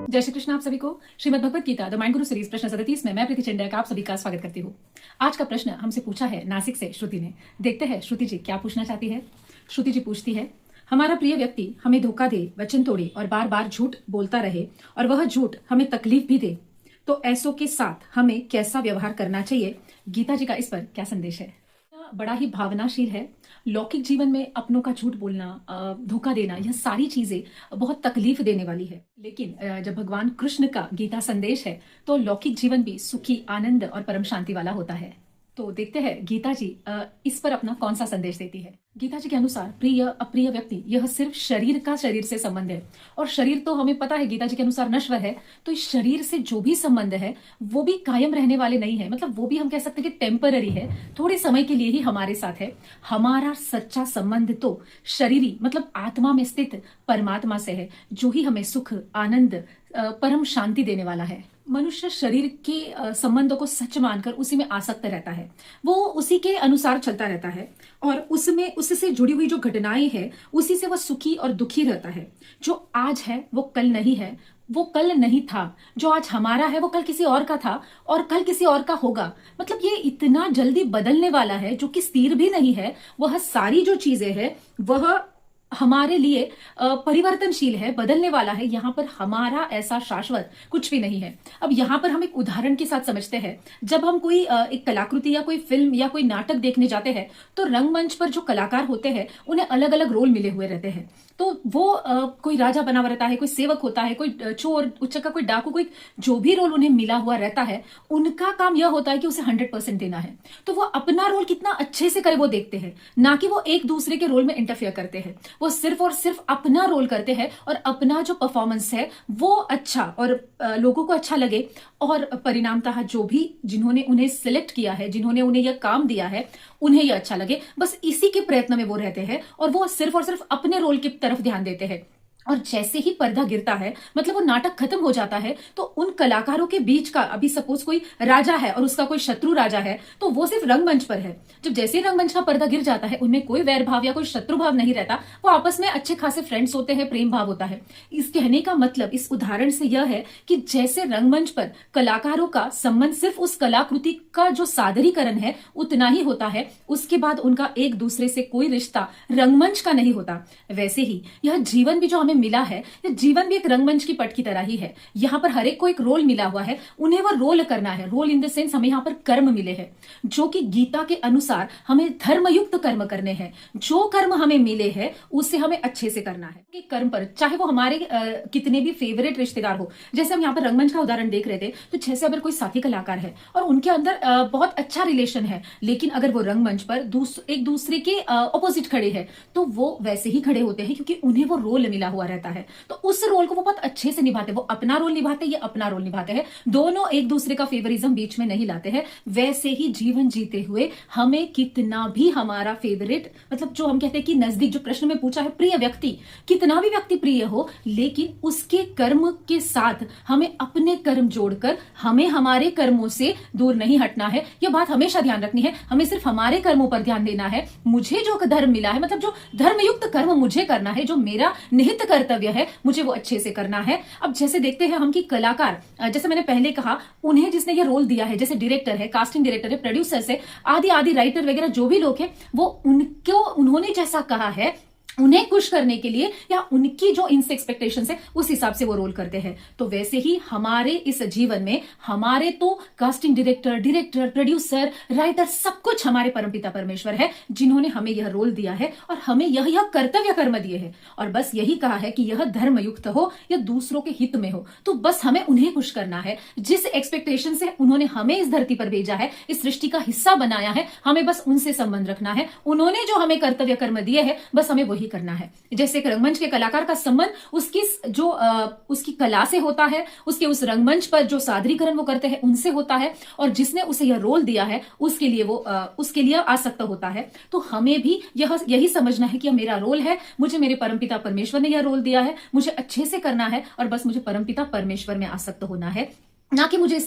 जय श्री कृष्ण। आप सभी को Shrimad Bhagavad Gita the mind Guru series प्रश्न 37 में मैं प्रीति चंडया का आप सभी का स्वागत करती हूँ। आज का प्रश्न हमसे पूछा है नासिक से श्रुति ने। देखते हैं श्रुति जी क्या पूछना चाहती है। श्रुति जी पूछती है, हमारा प्रिय व्यक्ति हमें धोखा दे, वचन तोड़े और बार बार झूठ बोलता रहे और वह झूठ हमें तकलीफ भी दे, तो ऐसों के साथ हमें कैसा व्यवहार करना चाहिए? गीता जी का इस पर क्या संदेश है? बड़ा ही भावनाशील है। लौकिक जीवन में अपनों का झूठ बोलना, धोखा देना, यह सारी चीजें बहुत तकलीफ देने वाली है। लेकिन जब भगवान कृष्ण का गीता संदेश है तो लौकिक जीवन भी सुखी, आनंद और परम शांति वाला होता है। तो देखते हैं गीता जी इस पर अपना कौन सा संदेश देती है। गीता जी के अनुसार प्रिय अप्रिय व्यक्ति यह सिर्फ शरीर से संबंध है, और शरीर तो हमें पता है गीता जी के अनुसार नश्वर है। तो इस शरीर से जो भी संबंध है वो भी कायम रहने वाले नहीं है, मतलब वो भी हम कह सकते हैं कि टेम्पररी है, थोड़े समय के लिए ही हमारे साथ है। हमारा सच्चा संबंध तो शरीरी मतलब आत्मा में स्थित परमात्मा से है, जो ही हमें सुख, आनंद, परम शांति देने वाला है। मनुष्य शरीर के संबंधों को सच मानकर उसी में आसक्त रहता है, वो उसी के अनुसार चलता रहता है और उससे जुड़ी हुई जो घटनाएं हैं उसी से वह सुखी और दुखी रहता है। जो आज है वो कल नहीं है, वो कल नहीं था। जो आज हमारा है वो कल किसी और का था और कल किसी और का होगा। मतलब ये इतना जल्दी बदलने वाला है, जो कि स्थिर भी नहीं है। वह सारी जो चीजें हैं वह हमारे लिए परिवर्तनशील है, बदलने वाला है। यहाँ पर हमारा ऐसा शाश्वत कुछ भी नहीं है। अब यहाँ पर हम एक उदाहरण के साथ समझते हैं। जब हम कोई एक कलाकृति या कोई फिल्म या कोई नाटक देखने जाते हैं तो रंगमंच पर जो कलाकार होते हैं उन्हें अलग अलग रोल मिले हुए रहते हैं। तो वो कोई राजा बना हुआ रहता है, कोई सेवक होता है, कोई चोर, उच्चका, कोई डाकू, कोई जो भी रोल उन्हें मिला हुआ रहता है, उनका काम यह होता है कि उसे 100% देना है। तो वो अपना रोल कितना अच्छे से करे वो देखते हैं, ना कि वो एक दूसरे के रोल में इंटरफेयर करते हैं। वो सिर्फ और सिर्फ अपना रोल करते हैं और अपना जो परफॉर्मेंस है वो अच्छा और लोगों को अच्छा लगे, और परिणामतः जो भी जिन्होंने उन्हें सिलेक्ट किया है, जिन्होंने उन्हें यह काम दिया है, उन्हें यह अच्छा लगे। बस इसी के प्रयत्न में वो रहते हैं और वो सिर्फ और सिर्फ अपने रोल की तरफ ध्यान देते हैं। और जैसे ही पर्दा गिरता है, मतलब वो नाटक खत्म हो जाता है, तो उन कलाकारों के बीच का, अभी सपोज कोई राजा है और उसका कोई शत्रु राजा है, तो वो सिर्फ रंगमंच पर है। जब जैसे ही रंगमंच का पर्दा गिर जाता है, उनमें कोई वैर भाव या कोई शत्रु भाव नहीं रहता। वो आपस में अच्छे खासे फ्रेंड्स होते हैं, प्रेम भाव होता है। इस कहने का मतलब इस उदाहरण से यह है कि जैसे रंगमंच पर कलाकारों का संबंध सिर्फ उस कलाकृति का जो सादरीकरण है उतना ही होता है, उसके बाद उनका एक दूसरे से कोई रिश्ता रंगमंच का नहीं होता। वैसे ही यह जीवन भी जो हमें मिला है, यह जीवन भी एक रंगमंच की पट की तरह ही है। यहाँ पर हर एक को एक रोल मिला हुआ है, उन्हें वो रोल करना है। रोल इन द सेंस हमें यहाँ पर कर्म मिले हैं, जो कि गीता के अनुसार हमें धर्मयुक्त कर्म करने हैं। जो कर्म हमें मिले हैं उसे हमें अच्छे से करना है। कि कर्म पर चाहे वो हमारे कितने भी फेवरेट रिश्तेदार हो, जैसे हम यहाँ पर रंगमंच का उदाहरण देख रहे थे, तो जैसे अगर कोई साथी कलाकार है और उनके अंदर बहुत अच्छा रिलेशन है, लेकिन अगर वो रंगमंच पर एक दूसरे के ऑपोजिट खड़े हैं, तो वो वैसे ही खड़े होते हैं क्योंकि उन्हें वो रोल मिला हुआ रहता है। तो उस रोल को वो बहुत अच्छे से निभाते हैं। वो अपना रोल निभाते हैं, ये अपना रोल निभाते हैं, दोनों एक दूसरे का फेवरिज्म बीच में नहीं लाते हैं। वैसे ही जीवन जीते हुए हमें कितना भी हमारा फेवरेट, मतलब जो हम कहते हैं कि नजदीक, जो प्रश्न में पूछा है, प्रिय व्यक्ति, कितना भी व्यक्ति प्रिय हो, लेकिन उसके कर्म के साथ हमें अपने कर्म जोड़कर हमें हमारे कर्मों से दूर नहीं हटना है। यह बात हमेशा ध्यान रखनी है। हमें सिर्फ हमारे कर्मों पर ध्यान देना है। मुझे जो धर्म मिला है, मतलब जो धर्मयुक्त कर्म मुझे करना है, जो मेरा निहित कर्तव्य है, मुझे वो अच्छे से करना है। अब जैसे देखते हैं हम कि कलाकार, जैसे मैंने पहले कहा, उन्हें जिसने ये रोल दिया है, जैसे डायरेक्टर है, कास्टिंग डायरेक्टर है, प्रोड्यूसर्स है, आदि आदि राइटर वगैरह जो भी लोग हैं, वो उन्होंने जैसा कहा है उन्हें खुश करने के लिए या उनकी जो इनसे एक्सपेक्टेशंस है उस हिसाब से वो रोल करते हैं। तो वैसे ही हमारे इस जीवन में हमारे तो कास्टिंग डायरेक्टर, प्रोड्यूसर, राइटर, सब कुछ हमारे परमपिता परमेश्वर है, जिन्होंने हमें यह रोल दिया है और हमें यह कर्तव्य कर्म दिए हैं। और बस यही कहा है कि यह धर्मयुक्त हो या दूसरों के हित में हो, तो बस हमें उन्हें खुश करना है। जिस एक्सपेक्टेशन से उन्होंने हमें इस धरती पर भेजा है, इस सृष्टि का हिस्सा बनाया है, हमें बस उनसे संबंध रखना है। उन्होंने जो हमें कर्तव्य कर्म दिए हैं, बस हमें वही करना है। जैसे एक रंगमंच के कलाकार का संबंध उसकी कला से होता है, उसके उस रंगमंच पर जो सादरीकरण वो करते हैं उनसे होता है, और जिसने उसे यह रोल दिया है उसके लिए आसक्त होता है। तो हमें भी यही समझना है कि यह मेरा रोल है, मुझे मेरे परमपिता परमेश्वर ने यह रोल दिया है, मुझे अच्छे से करना है और बस मुझे परमपिता परमेश्वर में आसक्त होना है, ना कि मुझे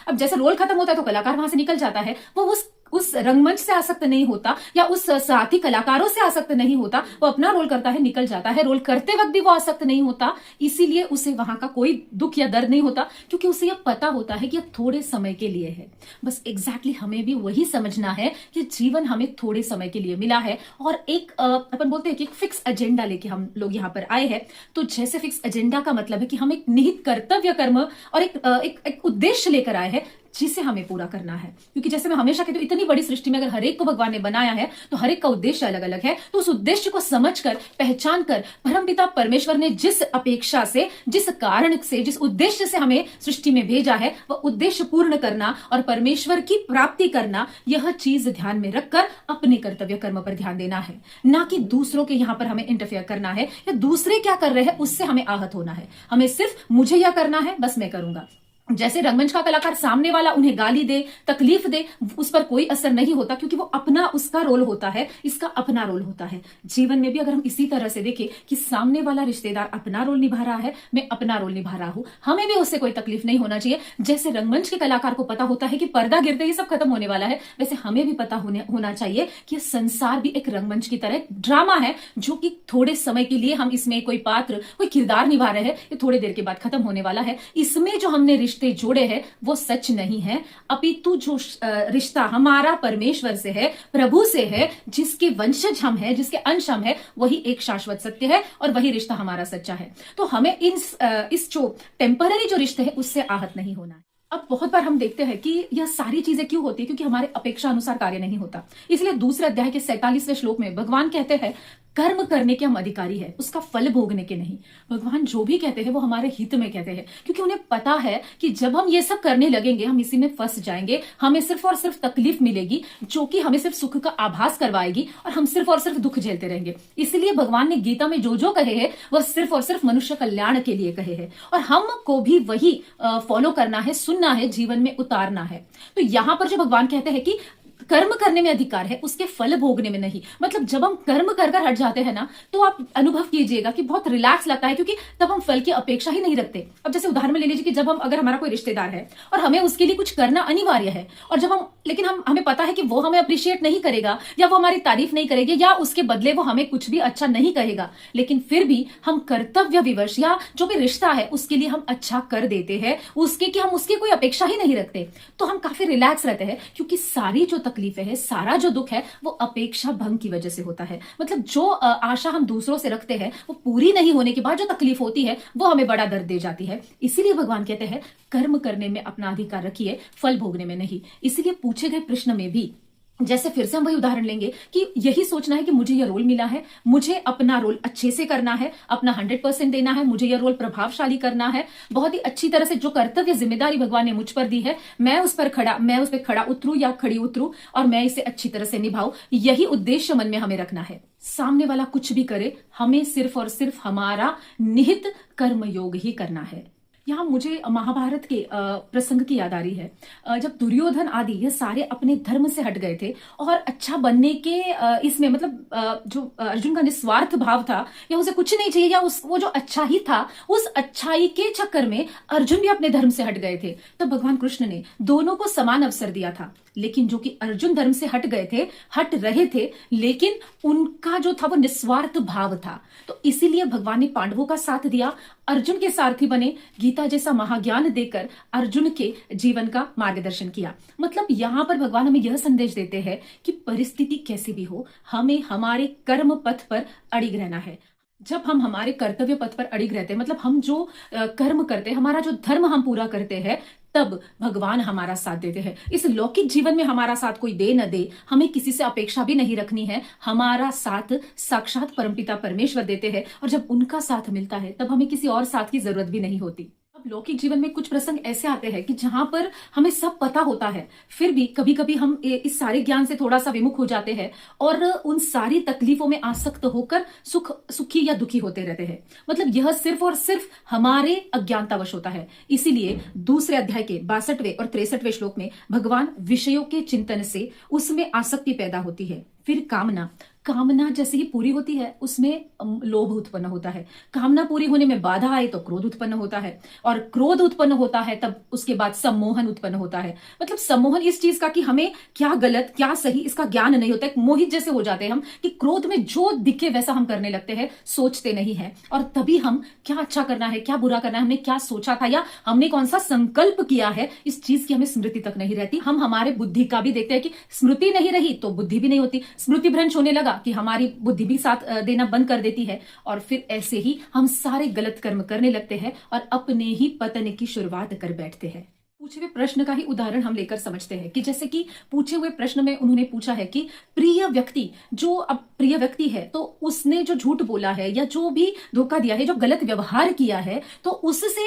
अब जैसे रोल खत्म होता है तो कलाकार वहां से निकल जाता है, वो उस उस रंगमंच से आसक्त नहीं होता या उस साथी कलाकारों से आसक्त नहीं होता, वो अपना रोल करता है, निकल जाता है। रोल करते वक्त भी वो आसक्त नहीं होता, इसीलिए उसे वहां का कोई दुख या दर्द नहीं होता, क्योंकि उसे यह पता होता है कि यह थोड़े समय के लिए है। बस एग्जैक्टली हमें भी वही समझना है कि जीवन हमें थोड़े समय के लिए मिला है और एक अपन बोलते हैं कि एक फिक्स एजेंडा लेके हम लोग यहाँ पर आए हैं। तो जैसे फिक्स एजेंडा का मतलब है कि हम एक निहित कर्तव्य कर्म और एक उद्देश्य लेकर आए हैं जिसे हमें पूरा करना है। क्योंकि जैसे मैं हमेशा कहती हूँ, इतनी बड़ी सृष्टि में अगर हर एक को भगवान ने बनाया है तो हर एक का उद्देश्य अलग अलग है। तो उस उद्देश्य को समझकर, पहचान कर, परमपिता परमेश्वर ने जिस अपेक्षा से, जिस कारण से, जिस उद्देश्य से हमें सृष्टि में भेजा है, वह उद्देश्य पूर्ण करना और परमेश्वर की प्राप्ति करना, यह चीज ध्यान में रखकर अपने कर्तव्य कर्म पर ध्यान देना है। ना कि दूसरों के यहां पर हमें इंटरफेयर करना है या दूसरे क्या कर रहे हैं उससे हमें आहत होना है। हमें सिर्फ मुझे यह करना है, बस मैं करूंगा। जैसे रंगमंच का कलाकार सामने वाला उन्हें गाली दे, तकलीफ दे, उस पर कोई असर नहीं होता, क्योंकि वो अपना, उसका रोल होता है, इसका अपना रोल होता है। जीवन में भी अगर हम इसी तरह से देखें कि सामने वाला रिश्तेदार अपना रोल निभा रहा है, मैं अपना रोल निभा रहा हूं, हमें भी उससे कोई तकलीफ नहीं होना चाहिए। जैसे रंगमंच के कलाकार को पता होता है कि पर्दा गिरते ही सब खत्म होने वाला है, वैसे हमें भी पता होना चाहिए कि संसार भी एक रंगमंच की तरह ड्रामा है, जो कि थोड़े समय के लिए हम इसमें कोई पात्र, कोई किरदार निभा रहे हैं, ये थोड़ी देर के बाद खत्म होने वाला है। इसमें जो हमने रिश्ते जोड़े हैं वो सच नहीं है, अपितु जो रिश्ता हमारा परमेश्वर से है, प्रभु से है, जिसके वंशज हम हैं, जिसके अंश हम हैं, वही एक शाश्वत सत्य है और वही रिश्ता हमारा सच्चा है। तो हमें इस जो टेम्पररी जो रिश्ते हैं उससे आहत नहीं होना है। अब बहुत बार हम देखते हैं कि यह सारी चीजें क्यों होती है, क्योंकि हमारे अपेक्षा अनुसार कार्य नहीं होता। इसलिए दूसरे अध्याय के 47वें श्लोक में भगवान कहते हैं, कर्म करने के हम अधिकारी है, उसका फल भोगने के नहीं। भगवान जो भी कहते हैं वो हमारे हित में कहते हैं, क्योंकि उन्हें पता है कि जब हम ये सब करने लगेंगे हम इसी में फंस जाएंगे, हमें सिर्फ और सिर्फ तकलीफ मिलेगी, जो कि हमें सिर्फ सुख का आभास करवाएगी और हम सिर्फ और सिर्फ दुख झेलते रहेंगे। इसलिए भगवान ने गीता में जो जो कहे हैं वह सिर्फ और सिर्फ मनुष्य कल्याण के लिए कहे हैं और हमको भी वही फॉलो करना है, सुनना है, जीवन में उतारना है। तो यहां पर जो भगवान कहते हैं कि कर्म करने में अधिकार है, उसके फल भोगने में नहीं। मतलब जब हम कर्म कर कर हट जाते हैं ना, तो आप अनुभव कीजिएगा कि बहुत रिलैक्स लगता है, क्योंकि तब हम फल की अपेक्षा ही नहीं रखते। अब जैसे उदाहरण में ले लीजिए कि जब हम, अगर हमारा कोई रिश्तेदार है और हमें उसके लिए कुछ करना अनिवार्य है, और जब हमें पता है कि वो हमें अप्रिशिएट नहीं करेगा या वो हमारी तारीफ नहीं करेगी या उसके बदले वो हमें कुछ भी अच्छा नहीं कहेगा, लेकिन फिर भी हम कर्तव्य विवश या जो भी रिश्ता है उसके लिए हम अच्छा कर देते हैं, उसके कि हम उसकी कोई अपेक्षा ही नहीं रखते, तो हम काफी रिलैक्स रहते हैं। क्योंकि सारी जो तकलीफें है, सारा जो दुख है, वो अपेक्षा भंग की वजह से होता है। मतलब जो आशा हम दूसरों से रखते हैं वो पूरी नहीं होने के बाद जो तकलीफ होती है वो हमें बड़ा दर्द दे जाती है। इसीलिए भगवान कहते हैं कर्म करने में अपना अधिकार रखिए, फल भोगने में नहीं। इसीलिए पूछे गए प्रश्न में भी जैसे फिर से हम वही उदाहरण लेंगे कि यही सोचना है कि मुझे यह रोल मिला है, मुझे अपना रोल अच्छे से करना है, अपना 100% देना है, मुझे यह रोल प्रभावशाली करना है, बहुत ही अच्छी तरह से जो कर्तव्य जिम्मेदारी भगवान ने मुझ पर दी है, मैं उस पर खड़ा उतरूं या खड़ी उतरूं और मैं इसे अच्छी तरह से निभाऊं। यही उद्देश्य मन में हमें रखना है। सामने वाला कुछ भी करे, हमें सिर्फ और सिर्फ हमारा निहित कर्मयोग ही करना है। यहाँ मुझे महाभारत के प्रसंग की याद आ रही है, जब दुर्योधन आदि ये सारे अपने धर्म से हट गए थे और अच्छा बनने के इसमें, मतलब जो अर्जुन का निस्वार्थ भाव था या उसे कुछ नहीं चाहिए या वो जो अच्छा ही था, उस अच्छाई के चक्कर में अर्जुन भी अपने धर्म से हट गए थे। तो भगवान कृष्ण ने दोनों को समान अवसर दिया था, लेकिन जो कि अर्जुन धर्म से हट गए थे, हट रहे थे, लेकिन उनका जो था वो निस्वार्थ भाव था। तो इसीलिए भगवान ने पांडवों का साथ दिया, अर्जुन के सारथी बने, गीता जैसा महाज्ञान देकर अर्जुन के जीवन का मार्गदर्शन किया। मतलब यहां पर भगवान हमें यह संदेश देते हैं कि परिस्थिति कैसी भी हो, हमें हमारे कर्म पथ पर अड़िग रहना है। जब हम हमारे कर्तव्य पथ पर अड़िग रहते हैं, मतलब हम जो कर्म करते हैं, हमारा जो धर्म हम पूरा करते हैं, तब भगवान हमारा साथ देते हैं। इस लौकिक जीवन में हमारा साथ कोई दे न दे, हमें किसी से अपेक्षा भी नहीं रखनी है, हमारा साथ साक्षात परमपिता परमेश्वर देते हैं और जब उनका साथ मिलता है तब हमें किसी और साथ की जरूरत भी नहीं होती। अब लौकिक जीवन में कुछ प्रसंग ऐसे आते हैं कि जहां पर हमें सब पता होता है, फिर भी कभी कभी हम इस सारे ज्ञान से थोड़ा सा विमुख हो जाते हैं और उन सारी तकलीफों में आसक्त होकर सुखी या दुखी होते रहते हैं। मतलब यह सिर्फ और सिर्फ हमारे अज्ञानतावश होता है। इसीलिए दूसरे अध्याय के 62वें और 63वें श्लोक में भगवान विषयों के चिंतन से उसमें आसक्ति पैदा होती है, फिर कामना, कामना जैसे ही पूरी होती है उसमें लोभ उत्पन्न होता है। कामना पूरी होने में बाधा आए तो क्रोध उत्पन्न होता है, और क्रोध उत्पन्न होता है तब उसके बाद सम्मोहन उत्पन्न होता है। मतलब सम्मोहन इस चीज का कि हमें क्या गलत क्या सही इसका ज्ञान नहीं होता, एक मोहित जैसे हो जाते हैं हम कि क्रोध में जो दिखे वैसा हम करने लगते हैं, सोचते नहीं है। और तभी हम क्या अच्छा करना है क्या बुरा करना है, हमने क्या सोचा था या हमने कौन सा संकल्प किया है, इस चीज की हमें स्मृति तक नहीं रहती। हम हमारे बुद्धि का भी देखते हैं कि स्मृति नहीं रही तो बुद्धि भी नहीं होती, स्मृति भ्रंश होने लगा कि हमारी बुद्धि भी साथ देना बंद कर देती है, और फिर ऐसे ही हम सारे गलत कर्म करने लगते हैं और अपने ही पतन की शुरुआत कर बैठते हैं। पूछे हुए प्रश्न का ही उदाहरण हम लेकर समझते हैं कि जैसे कि पूछे हुए प्रश्न में उन्होंने पूछा है कि प्रिय व्यक्ति जो अब प्रिय व्यक्ति है तो उसने जो झूठ बोला है या जो भी धोखा दिया है, जो गलत व्यवहार किया है, तो उससे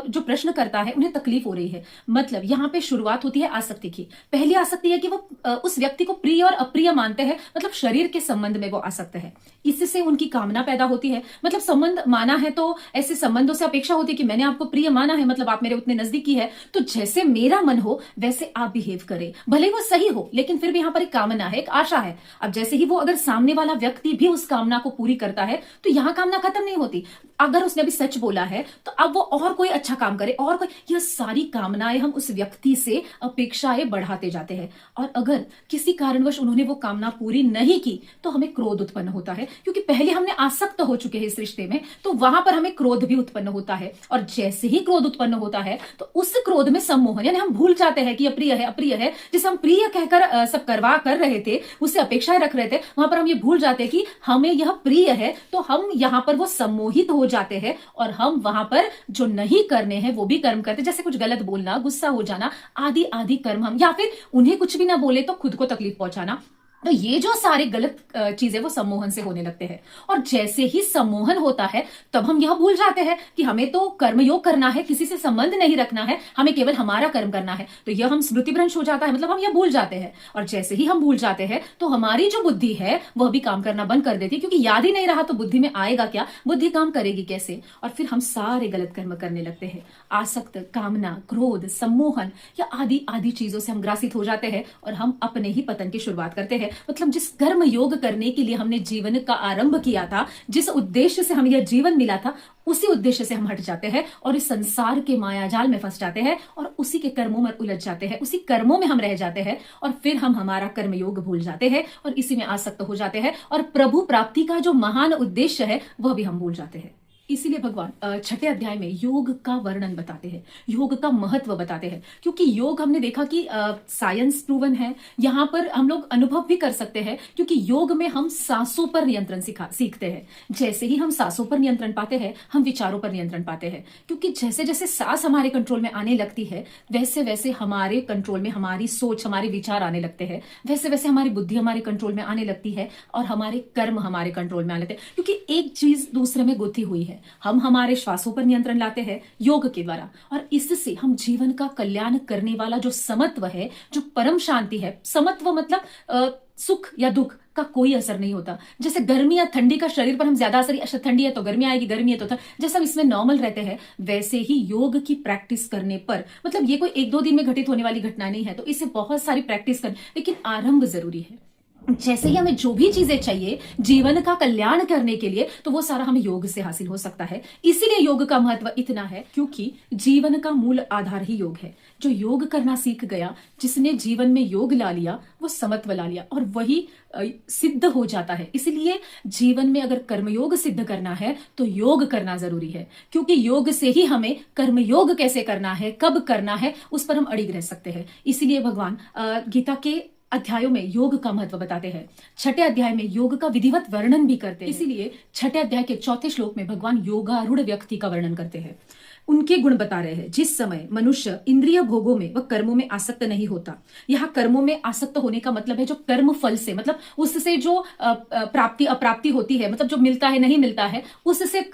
जो प्रश्न करता है उन्हें तकलीफ हो रही है। मतलब यहाँ पे शुरुआत होती है आसक्ति की। पहली आसक्ति है कि वो उस व्यक्ति को प्रिय और अप्रिय मानते हैं, मतलब शरीर के संबंध में वो आसक्त है। इससे उनकी कामना पैदा होती है। मतलब संबंध माना है तो ऐसे संबंधों से अपेक्षा होती है कि मैंने आपको प्रिय माना है, मतलब आप मेरे उतने नजदीकी है, तो जैसे मेरा मन हो वैसे आप बिहेव करें। भले वो सही हो लेकिन फिर भी यहां पर एक कामना है, एक आशा है। अब जैसे ही वो अगर सामने वाला व्यक्ति भी उस कामना को पूरी करता है तो यहां कामना खत्म नहीं होती। अगर उसने अभी सच बोला है तो अब वो और कोई अच्छा काम करे, और कोई, यह सारी कामनाएं हम उस व्यक्ति से अपेक्षाएं बढ़ाते जाते हैं। और अगर किसी कारणवश उन्होंने वो कामना पूरी नहीं की तो हमें क्रोध उत्पन्न होता है, क्योंकि पहले हमने आसक्त हो चुके हैं इस रिश्ते में, तो वहां पर हमें क्रोध भी उत्पन्न होता है। और जैसे ही क्रोध उत्पन्न होता है तो उस क्रोध में सम्मोहन, यानी हम भूल जाते हैं कि अप्रिय है अप्रिय है, जिसे हम प्रिय कहकर सब करवा कर रहे थे, उससे अपेक्षाएं रख रहे थे, वहां पर हम ये भूल जाते हैं कि हमें यह प्रिय है, तो हम यहां पर वो सम्मोहित हो जाते हैं और हम वहां पर जो नहीं करने हैं वो भी कर्म करते, जैसे कुछ गलत बोलना, गुस्सा हो जाना, आदि आदि कर्म हम, या फिर उन्हें कुछ भी ना बोले तो खुद को तकलीफ पहुंचाना। तो ये जो सारे गलत चीजें वो सम्मोहन से होने लगते हैं। और जैसे ही सम्मोहन होता है तब हम यह भूल जाते हैं कि हमें तो कर्मयोग करना है, किसी से संबंध नहीं रखना है, हमें केवल हमारा कर्म करना है। तो यह हम स्मृति भ्रंश हो जाता है, मतलब हम यह भूल जाते हैं। और जैसे ही हम भूल जाते हैं तो हमारी जो बुद्धि है वह भी काम करना बंद कर देती है, क्योंकि याद ही नहीं रहा तो बुद्धि में आएगा क्या, बुद्धि काम करेगी कैसे। और फिर हम सारे गलत कर्म करने लगते हैं। आसक्त, कामना, क्रोध, सम्मोहन या आदि आदि चीजों से हम ग्रासित हो जाते हैं और हम अपने ही पतन की शुरुआत करते हैं। मतलब जिस कर्म योग करने के लिए हमने जीवन का आरंभ किया था, जिस उद्देश्य से हमें यह जीवन मिला था, उसी उद्देश्य से हम हट जाते हैं और इस संसार के मायाजाल में फंस जाते हैं और उसी के कर्मों में उलझ जाते हैं, उसी कर्मों में हम रह जाते हैं और फिर हम हमारा कर्मयोग भूल जाते हैं और इसी में आसक्त हो जाते हैं और प्रभु प्राप्ति का जो महान उद्देश्य है वह भी हम भूल जाते हैं। इसीलिए भगवान छठे अध्याय में योग का वर्णन बताते हैं, योग का महत्व बताते हैं, क्योंकि योग हमने देखा कि साइंस प्रूवन है, यहाँ पर हम लोग अनुभव भी कर सकते हैं, क्योंकि योग में हम सांसों पर नियंत्रण सीखते हैं। जैसे ही हम सांसों पर नियंत्रण पाते हैं हम विचारों पर नियंत्रण पाते हैं, क्योंकि जैसे जैसे सांस हमारे कंट्रोल में आने लगती है वैसे वैसे हमारे कंट्रोल में हमारी सोच, हमारे विचार आने लगते हैं, वैसे वैसे हमारी बुद्धि हमारे कंट्रोल में आने लगती है और हमारे कर्म हमारे कंट्रोल में आने लगते हैं, क्योंकि एक चीज दूसरे में गुथी हुई है। हम हमारे श्वासों पर नियंत्रण लाते हैं योग के द्वारा और इससे हम जीवन का कल्याण करने वाला जो समत्व है, जो परम शांति है, समत्व मतलब सुख या दुख का कोई असर नहीं होता। जैसे गर्मी या ठंडी का शरीर पर हम ज्यादा असर, अच्छा ठंडी है तो गर्मी आएगी, गर्मी है तो जैसे हम इसमें नॉर्मल रहते हैं, वैसे ही योग की प्रैक्टिस करने पर, मतलब ये कोई एक दो दिन में घटित होने वाली घटना नहीं है, तो इसे बहुत सारी प्रैक्टिस करनी, लेकिन आरंभ जरूरी है। जैसे ही हमें जो भी चीजें चाहिए जीवन का कल्याण करने के लिए, तो वो सारा हमें योग से हासिल हो सकता है। इसीलिए योग का महत्व इतना है, क्योंकि जीवन का मूल आधार ही योग है। जो योग करना सीख गया, जिसने जीवन में योग ला लिया, वो समत्व ला लिया और वही सिद्ध हो जाता है। इसलिए जीवन में अगर कर्मयोग सिद्ध करना है तो योग करना जरूरी है, क्योंकि योग से ही हमें कर्मयोग कैसे करना है, कब करना है, उस पर हम अड़िग रह सकते हैं। इसीलिए भगवान गीता के अध्यायों में योग का महत्व बताते हैं। छठे अध्याय में योग का विधिवत वर्णन भी करते हैं। इसीलिए छठे अध्याय के चौथे श्लोक में भगवान योगारूढ़ व्यक्ति का वर्णन करते हैं, उनके गुण बता रहे हैं। जिस समय मनुष्य इंद्रिय भोगों में व कर्मों में आसक्त नहीं होता, यहाँ कर्मों में आसक्त होने का मतलब है जो कर्म फल से, मतलब उससे जो प्राप्ति अप्राप्ति होती है, मतलब जो मिलता है नहीं मिलता है, उससे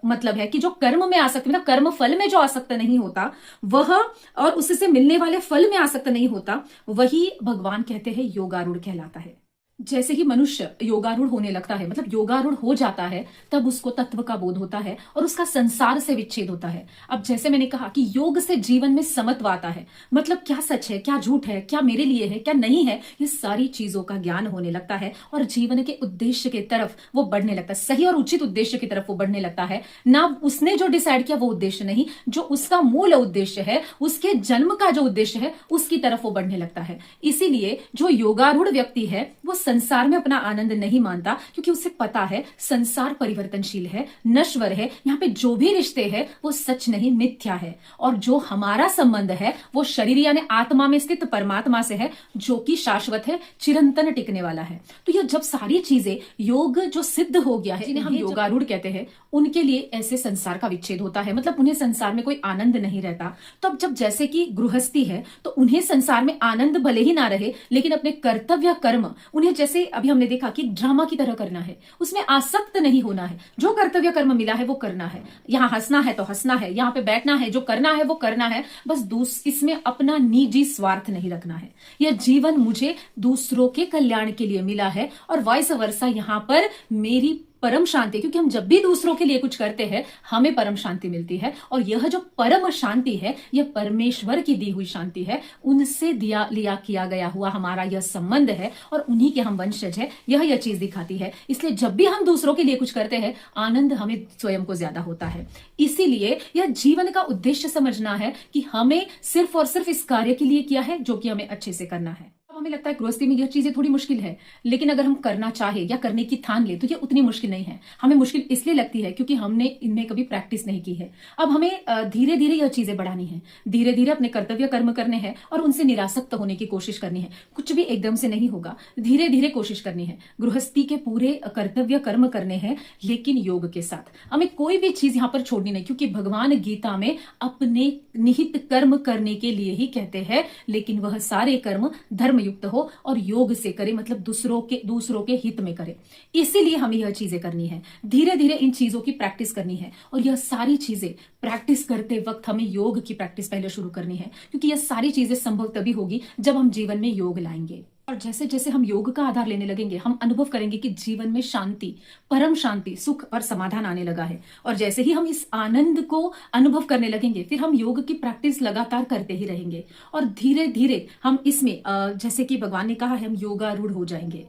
मतलब है कि जो कर्म में आसक्त, मतलब कर्म फल में जो आसक्त नहीं होता वह, और उससे मिलने वाले फल में आसक्त नहीं होता, वही भगवान कहते हैं योगारूढ़ कहलाता है। जैसे ही मनुष्य योगारूढ़ होने लगता है, मतलब योगारूढ़ हो जाता है, तब उसको तत्व का बोध होता है और उसका संसार से विच्छेद होता है। अब जैसे मैंने कहा कि योग से जीवन में समत्व आता है, मतलब क्या सच है, क्या झूठ है, क्या मेरे लिए है, क्या नहीं है, ये सारी चीजों का ज्ञान होने लगता है और जीवन के उद्देश्य की तरफ वो बढ़ने लगता है, सही और उचित उद्देश्य की तरफ वो बढ़ने लगता है। ना उसने जो डिसाइड किया वो उद्देश्य नहीं, जो उसका मूल उद्देश्य है, उसके जन्म का जो उद्देश्य है, उसकी तरफ वो बढ़ने लगता है। इसीलिए जो योगारूढ़ व्यक्ति है वो संसार में अपना आनंद नहीं मानता, क्योंकि उसे पता है संसार परिवर्तनशील है, नश्वर है, यहाँ पे जो भी रिश्ते हैं वो सच नहीं, मिथ्या है। और जो हमारा संबंध है वो शरीर यानी आत्मा में स्थित परमात्मा से है, जो कि शाश्वत है, चिरंतन टिकने वाला है। तो ये जब सारी चीजें योग जो सिद्ध हो गया है, जिन्हें हम योगारूढ़ कहते हैं, उनके लिए ऐसे संसार का विच्छेद होता है, मतलब उन्हें संसार में कोई आनंद नहीं रहता। तो अब जब जैसे कि गृहस्थी है तो उन्हें संसार में आनंद भले ही ना रहे, लेकिन अपने कर्तव्य कर्म उन्हें, जैसे अभी हमने देखा कि ड्रामा की तरह करना है, उसमें आसक्त नहीं होना है। जो कर्तव्य कर्म मिला है वो करना है, यहाँ हंसना है तो हंसना है, यहाँ पे बैठना है, जो करना है वो करना है, बस इसमें अपना निजी स्वार्थ नहीं रखना है। यह जीवन मुझे दूसरों के कल्याण के लिए मिला है और वाइस वर्सा यहाँ पर मेरी परम शांति, क्योंकि हम जब भी दूसरों के लिए कुछ करते हैं हमें परम शांति मिलती है। और यह जो परम शांति है यह परमेश्वर की दी हुई शांति है, उनसे दिया लिया किया गया हुआ हमारा यह संबंध है और उन्हीं के हम वंशज है, यह चीज दिखाती है। इसलिए जब भी हम दूसरों के लिए कुछ करते हैं आनंद हमें स्वयं को ज्यादा होता है। इसीलिए यह जीवन का उद्देश्य समझना है कि हमें सिर्फ और सिर्फ इस कार्य के लिए किया है जो कि हमें अच्छे से करना है। हमें लगता है गृहस्थी में यह चीजें थोड़ी मुश्किल है, लेकिन अगर हम करना चाहे या करने की ठान ले तो ये उतनी मुश्किल नहीं है। हमें मुश्किल इसलिए लगती है क्योंकि हमने इनमें कभी प्रैक्टिस नहीं की है। अब हमें धीरे धीरे यह चीजें बढ़ानी है, धीरे धीरे अपने कर्तव्य कर्म करने हैं और उनसे निरासक्त होने की कोशिश करनी है। कुछ भी एकदम से नहीं होगा, धीरे धीरे कोशिश करनी है। गृहस्थी के पूरे कर्तव्य कर्म करने हैं, लेकिन योग के साथ हमें कोई भी चीज यहाँ पर छोड़नी नहीं, क्योंकि भगवान गीता में अपने निहित कर्म करने के लिए ही कहते हैं, लेकिन वह सारे कर्म धर्म युक्त हो और योग से करे, मतलब दूसरों के हित में करे। इसीलिए हमें यह चीजें करनी है, धीरे धीरे इन चीजों की प्रैक्टिस करनी है। और यह सारी चीजें प्रैक्टिस करते वक्त हमें योग की प्रैक्टिस पहले शुरू करनी है, क्योंकि यह सारी चीजें संभव तभी होगी जब हम जीवन में योग लाएंगे। और जैसे जैसे हम योग का आधार लेने लगेंगे हम अनुभव करेंगे कि जीवन में शांति, परम शांति, सुख और समाधान आने लगा है। और जैसे ही हम इस आनंद को अनुभव करने लगेंगे फिर हम योग की प्रैक्टिस लगातार करते ही रहेंगे और धीरे धीरे हम इसमें जैसे कि भगवान ने कहा है हम योगारूढ़ हो जाएंगे।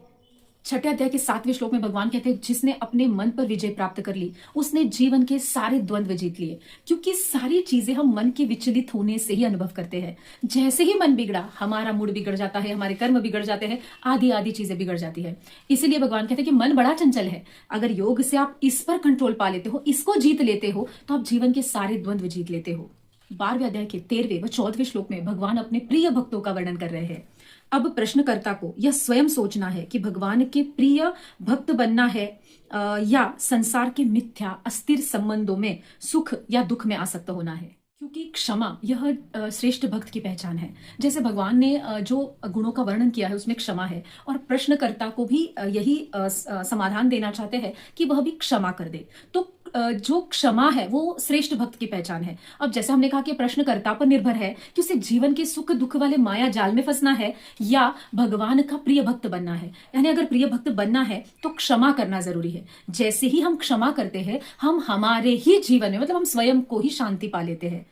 छठे अध्याय के 7वें श्लोक में भगवान कहते हैं जिसने अपने मन पर विजय प्राप्त कर ली उसने जीवन के सारे द्वंद्व जीत लिए, क्योंकि सारी चीजें हम मन के विचलित होने से ही अनुभव करते हैं। जैसे ही मन बिगड़ा हमारा मूड बिगड़ जाता है, हमारे कर्म बिगड़ जाते हैं, आदि आदि चीजें बिगड़ जाती है। इसीलिए भगवान कहते हैं कि मन बड़ा चंचल है, अगर योग से आप इस पर कंट्रोल पा लेते हो, इसको जीत लेते हो, तो आप जीवन के सारे द्वंद्व जीत लेते हो। 12वें अध्याय के 13वें व 14वें श्लोक में भगवान अपने प्रिय भक्तों का वर्णन कर रहे हैं। अब प्रश्नकर्ता को यह स्वयं सोचना है कि भगवान के प्रिय भक्त बनना है या संसार के मिथ्या अस्थिर संबंधों में सुख या दुख में आसक्त होना है, क्योंकि क्षमा यह श्रेष्ठ भक्त की पहचान है। जैसे भगवान ने जो गुणों का वर्णन किया है उसमें क्षमा है, और प्रश्नकर्ता को भी यही समाधान देना चाहते हैं कि वह भी क्षमा कर दे। तो जो क्षमा है वो श्रेष्ठ भक्त की पहचान है। अब जैसे हमने कहा कि प्रश्नकर्ता पर निर्भर है कि उसे जीवन के सुख दुख वाले माया जाल में फंसना है या भगवान का प्रिय भक्त बनना है। यानी अगर प्रिय भक्त बनना है तो क्षमा करना जरूरी है। जैसे ही हम क्षमा करते हैं हम हमारे ही जीवन में, मतलब हम स्वयं को ही शांति पा लेते हैं।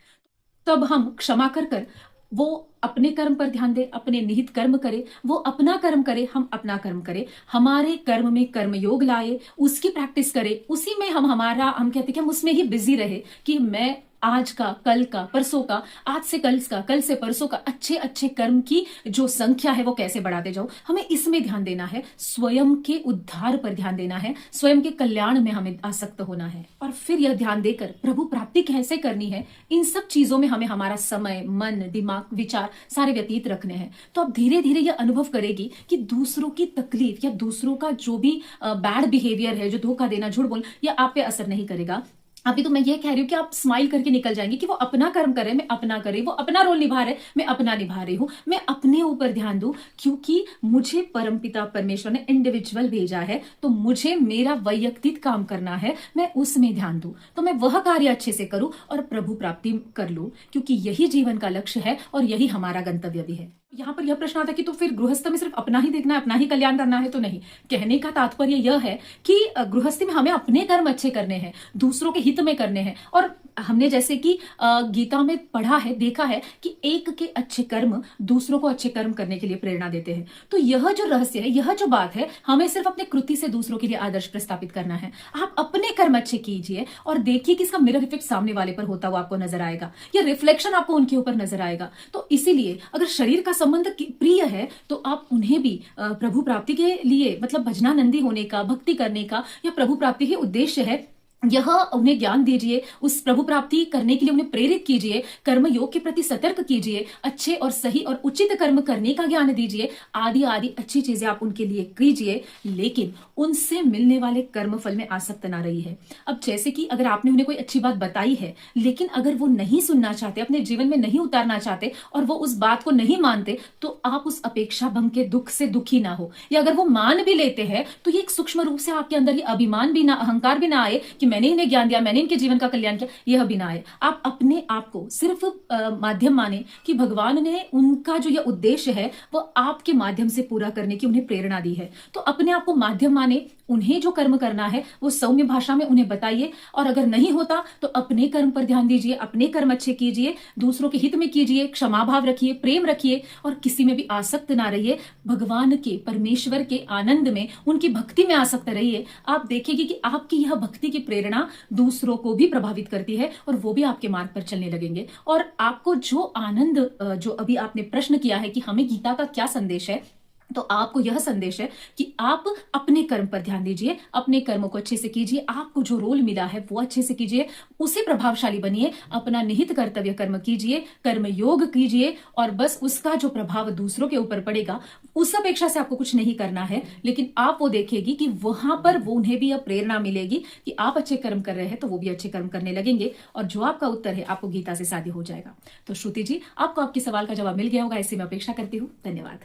तब हम क्षमा कर वो अपने कर्म पर ध्यान दे, अपने निहित कर्म करे, वो अपना कर्म करे, हम अपना कर्म करे, हमारे कर्म में कर्म योग लाए, उसकी प्रैक्टिस करे, उसी में हम कहते हैं कि हम उसमें ही बिजी रहे कि मैं आज का, कल का, परसों का, आज से कल का, कल से परसों का अच्छे अच्छे कर्म की जो संख्या है वो कैसे बढ़ाते जाओ। हमें इसमें ध्यान देना है, स्वयं के उद्धार पर ध्यान देना है, स्वयं के कल्याण में हमें आसक्त होना है। और फिर यह ध्यान देकर प्रभु प्राप्ति कैसे करनी है, इन सब चीजों में हमें हमारा समय, मन, दिमाग, विचार सारे व्यतीत रखने हैं। तो अब धीरे धीरे यह अनुभव करेगी कि दूसरों की तकलीफ या दूसरों का जो भी बैड बिहेवियर है, जो धोखा देना, झूठ बोलना, यह आप पे असर नहीं करेगा। अभी तो मैं ये कह रही हूँ कि आप स्माइल करके निकल जाएंगे कि वो अपना कर्म करे, मैं अपना करे, वो अपना रोल निभा रहे, मैं अपना निभा रही हूँ, मैं अपने ऊपर ध्यान दूं, क्योंकि मुझे परमपिता परमेश्वर ने इंडिविजुअल भेजा है, तो मुझे मेरा वैयक्तिक काम करना है, मैं उसमें ध्यान दूं, तो मैं वह कार्य अच्छे से करूं और प्रभु प्राप्ति कर लूं, क्योंकि यही जीवन का लक्ष्य है और यही हमारा गंतव्य भी है। यहाँ पर यह प्रश्न आता है कि तो फिर गृहस्थ में सिर्फ अपना ही देखना है, अपना ही कल्याण करना है, तो नहीं। कहने का तात्पर्य यह है कि गृहस्थी में हमें अपने कर्म अच्छे करने हैं, दूसरों के हित में करने हैं। और हमने जैसे कि गीता में पढ़ा है, देखा है कि एक के अच्छे कर्म दूसरों को अच्छे कर्म करने के लिए प्रेरणा देते हैं। तो यह जो रहस्य है, यह जो बात है, हमें सिर्फ अपने कृति से दूसरों के लिए आदर्श प्रस्थापित करना है। आप अपने कर्म अच्छे कीजिए और देखिए कि इसका मिरर इफेक्ट सामने वाले पर होता हुआ आपको नजर आएगा, या रिफ्लेक्शन आपको उनके ऊपर नजर आएगा। तो इसीलिए अगर शरीर का संबंध प्रिय है तो आप उन्हें भी प्रभु प्राप्ति के लिए, मतलब भजनानंदी होने का, भक्ति करने का, या प्रभु प्राप्ति ही उद्देश्य है, यह उन्हें ज्ञान दीजिए, उस प्रभु प्राप्ति करने के लिए उन्हें प्रेरित कीजिए, कर्म योग के प्रति सतर्क कीजिए, अच्छे और सही और उचित कर्म करने का ज्ञान दीजिए, आदि आदि अच्छी चीजें आप उनके लिए कीजिए, लेकिन उनसे मिलने वाले कर्म फल में आसक्त ना रही है। अब जैसे कि अगर आपने उन्हें कोई अच्छी बात बताई है, लेकिन अगर वो नहीं सुनना चाहते, अपने जीवन में नहीं उतारना चाहते, और वो उस बात को नहीं मानते, तो आप उस अपेक्षा भंग के दुख से दुखी ना हो। या अगर वो मान भी लेते हैं तो ये एक सूक्ष्म रूप से आपके अंदर ये अभिमान भी ना, अहंकार भी ना आए कि मैंने इन्हें ज्ञान दिया, मैंने इनके जीवन का कल्याण किया, यह भी ना आए। आप अपने आप को सिर्फ माध्यम माने कि भगवान ने उनका जो यह उद्देश्य है वो आपके माध्यम से पूरा करने की उन्हें प्रेरणा दी है। तो अपने आप को माध्यम माने, उन्हें जो कर्म करना है वो सौम्य भाषा में उन्हें बताइए, और अगर नहीं होता तो अपने कर्म पर ध्यान दीजिए, अपने कर्म अच्छे कीजिए, दूसरों के हित में कीजिए, क्षमा भाव रखिए, प्रेम रखिए, और किसी में भी आसक्त ना रहिए। भगवान के, परमेश्वर के आनंद में, उनकी भक्ति में आसक्त रहिए। आप देखेंगे कि आपकी यह भक्ति की प्रेरणा दूसरों को भी प्रभावित करती है, और वो भी आपके मार्ग पर चलने लगेंगे। और आपको जो आनंद, जो अभी आपने प्रश्न किया है कि हमें गीता का क्या संदेश है, तो आपको यह संदेश है कि आप अपने कर्म पर ध्यान दीजिए, अपने कर्मों को अच्छे से कीजिए, आपको जो रोल मिला है वो अच्छे से कीजिए, उसे प्रभावशाली बनिए, अपना निहित कर्तव्य कर्म कीजिए, कर्म योग कीजिए, और बस उसका जो प्रभाव दूसरों के ऊपर पड़ेगा उस अपेक्षा से आपको कुछ नहीं करना है। लेकिन आप वो देखेगी कि वहां पर वो उन्हें भी यह प्रेरणा मिलेगी कि आप अच्छे कर्म कर रहे हैं, तो वो भी अच्छे कर्म करने लगेंगे, और जो आपका उत्तर है आपको गीता से साध्य हो जाएगा। तो श्रुति जी, आपको आपके सवाल का जवाब मिल गया होगा, ऐसी मैं अपेक्षा करती हूँ। धन्यवाद।